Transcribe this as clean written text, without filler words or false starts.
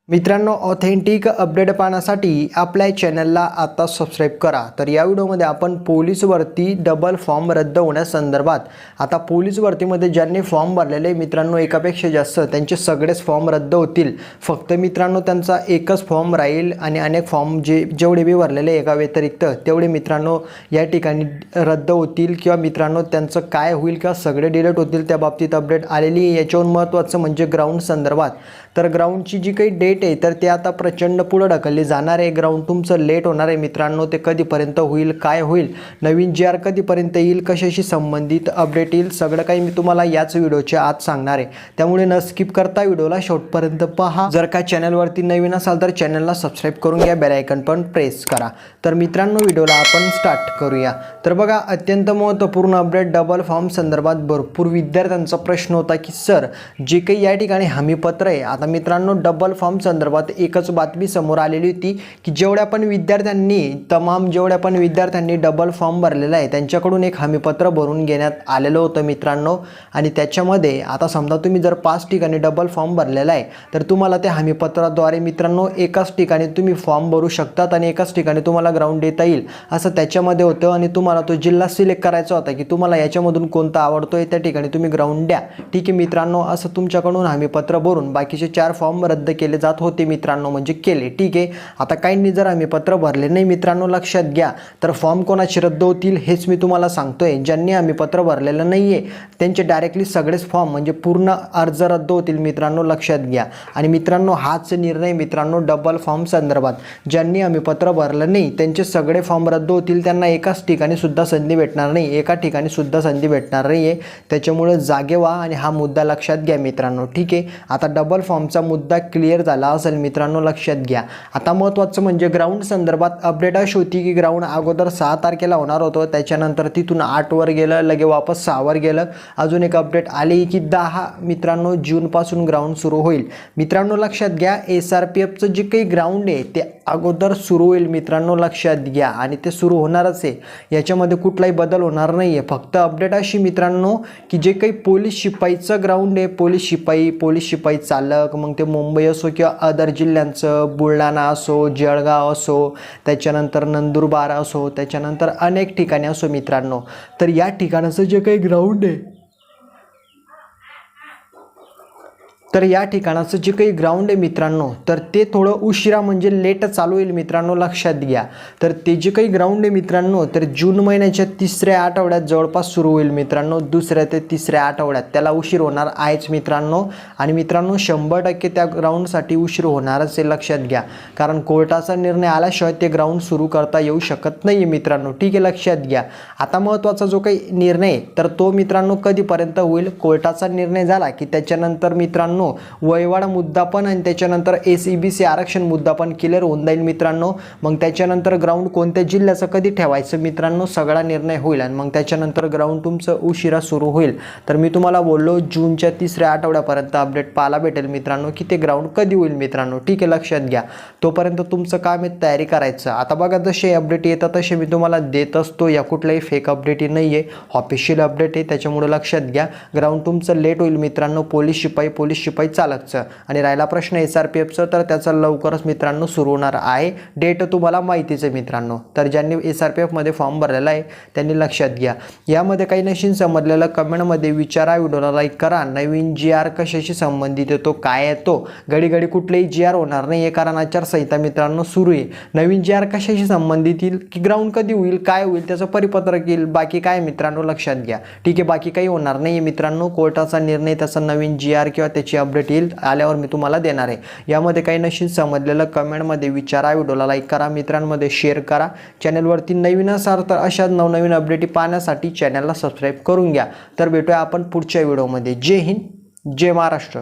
मित्रांनो, authentic update पाहण्यासाठी आपल्या चॅनलला आता सबस्क्राईब करा। तर या व्हिडिओमध्ये आपण पोलीस भरती डबल फॉर्म रद्द होण्यासंदर्भात आता पोलीस भरतीमध्ये ज्यांनी फॉर्म भरलेले मित्रांनो एकापेक्षा जास्त त्यांचे सगळेच फॉर्म रद्द होतील। फक्त मित्रांनो त्यांचा एकच फॉर्म राहील आणि अनेक फॉर्म जेवढे भी भरलेले एका व्यतिरिक्त तेवढे मित्रांनो या ठिकाणी रद्द होतील किंवा मित्रांनो त्यांचं काय होईल किंवा सगळे डिलीट होतील त्या बाबतीत अपडेट आलेली आहे। याच्यावर महत्त्वाचं म्हणजे ग्राउंड संदर्भात तर ग्राउंडची जी काही डेट आहे तर ते आता प्रचंड पुढे ढकलली जाणार आहे। ग्राउंड तुमचं लेट होणार आहे मित्रांनो, ते कधीपर्यंत होईल, काय होईल, नवीन GR कधीपर्यंत येईल, कशाशी संबंधित अपडेट येईल, सगळं काही मी तुम्हाला याच व्हिडिओच्या आत सांगणार आहे। त्यामुळे न स्किप करता व्हिडिओला शेवटपर्यंत पहा। जर का चॅनलवरती नवीन असाल तर चॅनलला सबस्क्राईब करून घ्या, बेल आयकॉन पण प्रेस करा। तर मित्रांनो व्हिडिओला आपण स्टार्ट करूया। तर बघा, अत्यंत महत्त्वपूर्ण अपडेट डबल फॉर्म संदर्भात भरपूर विद्यार्थ्यांचा प्रश्न होता की सर जे काही या ठिकाणी हमीपत्र आहे, आता मित्रांनो डबल फॉर्म संदर्भात एकच बातमी समोर आलेली होती की जेवढ्या पण विद्यार्थ्यांनी डबल फॉर्म भरलेला आहे त्यांच्याकडून एक हमीपत्र भरून घेण्यात आलेलं होतं मित्रांनो। आणि त्याच्यामध्ये आता समजा तुम्ही जर 5 ठिकाणी डबल फॉर्म भरलेला आहे तर तुम्हाला त्या हमीपत्राद्वारे मित्रांनो एकाच ठिकाणी तुम्ही फॉर्म भरू शकतात आणि एकाच ठिकाणी तुम्हाला ग्राउंड देता येईल असं त्याच्यामध्ये होतं। आणि तुम्हाला तो जिल्हा सिलेक्ट करायचा होता की तुम्हाला याच्यामधून कोणता आवडतोय त्या ठिकाणी तुम्ही ग्राउंड द्या, ठीक आहे मित्रांनो। असं तुमच्याकडून हमीपत्र भरून बाकीचे 4 फॉर्म रद्द केले जात होते मित्रांनो, म्हणजे केले, ठीक आहे। आता काहींनी जर हमीपत्र भरले नाही मित्रांनो, लक्षात घ्या, तर फॉर्म कोणाचे रद्द होतील हेच मी तुम्हाला सांगतोय। ज्यांनी हमीपत्र भरलेलं नाहीये त्यांचे डायरेक्टली सगळेच फॉर्म म्हणजे पूर्ण अर्ज रद्द होतील मित्रांनो, लक्षात घ्या। आणि मित्रांनो हाच निर्णय मित्रांनो डबल फॉर्म संदर्भात ज्यांनी हमीपत्र भरलं नाही त्यांचे सगळे फॉर्म रद्द होतील, त्यांना एकाच ठिकाणी सुद्धा संधी भेटणार नाही, एका ठिकाणी सुद्धा संधी भेटणार नाही आहे। त्याच्यामुळे जागे व्हा आणि हा मुद्दा लक्षात घ्या मित्रांनो, ठीक आहे। आता डबल फॉर्मचा मुद्दा क्लिअर झाला असेल मित्रांनो, लक्षात घ्या। आता महत्त्वाचं म्हणजे ग्राउंड संदर्भात अपडेट अशी होती की ग्राउंड अगोदर 6 तारखेला होणार होतं, त्याच्यानंतर तिथून 8 वर गेलं, लगे वापस 6 वर गेलं। अजून एक अपडेट आली की 10 मित्रांनो जून पासून ग्राउंड सुरू होईल मित्रांनो, लक्षात घ्या। SRPFचं जे काही ग्राउंड आहे ते अगोदर सुरू होईल मित्रांनो, लक्षात घ्या। आणि ते सुरू होणारच आहे, याच्यामध्ये कुठलाही बदल होणार नाही आहे। फक्त अपडेट अशी मित्रांनो की जे काही पोलीस शिपाईचं ग्राउंड आहे, पोलीस शिपाई चालक, मग ते मुंबई असो किंवा अदर जिल्ह्यांचं, बुलढाणा असो, जळगाव असो, त्याच्यानंतर नंदुरबार असो, त्याच्यानंतर अनेक ठिकाणी असो मित्रांनो, तर या ठिकाणाचं जे काही ग्राउंड आहे मित्रांनो तर ते थोडं उशिरा म्हणजे लेट चालू होईल मित्रांनो, लक्षात घ्या। तर ते जे काही ग्राउंड आहे मित्रांनो तर जून महिन्याच्या 3ऱ्या आठवड्यात जवळपास सुरू होईल मित्रांनो, 2ऱ्या ते 3ऱ्या आठवड्यात त्याला उशीर होणार आहेच मित्रांनो। आणि मित्रांनो 100% त्या ग्राउंडसाठी उशीर होणारच आहे, लक्षात घ्या। कारण कोर्टाचा निर्णय आल्याशिवाय ते ग्राउंड सुरू करता येऊ शकत नाही मित्रांनो, ठीक आहे, लक्षात घ्या। आता महत्त्वाचा जो काही निर्णय तर तो मित्रांनो कधीपर्यंत होईल, कोर्टाचा निर्णय झाला की त्याच्यानंतर मित्रांनो वयवाड मुद्दा पण आणि त्याच्यानंतर SEBC आरक्षण मुद्दा पण क्लिअर होऊन जाईल मित्रांनो। मग त्याच्यानंतर ग्राउंड कोणत्या जिल्ह्याचं कधी ठेवायचं मित्रांनो सगळा निर्णय होईल आणि मग त्याच्यानंतर ग्राउंड तुमचं उशिरा सुरू होईल। तर मी तुम्हाला बोललो जूनच्या 3ऱ्या आठवड्यापर्यंत अपडेट पाहायला भेटेल मित्रांनो की ते ग्राउंड कधी होईल मित्रांनो, ठीक आहे, लक्षात घ्या। तोपर्यंत तुमचं काम आहे तयारी करायचं। आता बघा जसे अपडेट येतात तसे मी तुम्हाला देत असतो, या कुठलाही फेक अपडेट नाही आहे, ऑफिशियल अपडेट आहे, त्याच्यामुळे लक्षात घ्या। ग्राउंड तुमचं लेट होईल मित्रांनो, पोलीस शिपाई चालकचं। आणि राहिला प्रश्न SRPFचं तर त्याचं लवकरच मित्रांनो सुरू होणार आहे, डेट तुम्हाला माहितीच आहे मित्रांनो। तर ज्यांनी SRPF मध्ये फॉर्म भरलेला आहे त्यांनी लक्षात घ्या। यामध्ये काही नशीन समजलेलं कमेंटमध्ये विचारा, व्हिडिओला लाईक करा। नवीन GR कशाशी संबंधित येतो, काय येतो, घडी कुठलेही GR होणार नाही आहे कारण आचारसंहिता मित्रांनो सुरू आहे। नवीन GR कशाशी संबंधित येईल की ग्राउंड कधी होईल, काय होईल, त्याचं परिपत्रक येईल, बाकी काय मित्रांनो, लक्षात घ्या, ठीक आहे। बाकी काही होणार नाही आहे मित्रांनो, कोर्टाचा निर्णय त्याचा नवीन GR किंवा त्याची अपडेट येईल आल्यावर मी तुम्हाला देणार आहे। यामध्ये काही नशीन समजलेलं कमेंटमध्ये विचारा, व्हिडिओला लाईक करा, मित्रांमध्ये शेअर करा। चॅनलवरती नवीन असाल तर अशाच नवनवीन अपडेट पाहण्यासाठी चॅनलला सबस्क्राईब करून घ्या। तर भेटूया आपण पुढच्या व्हिडिओमध्ये। जय हिंद, जय महाराष्ट्र।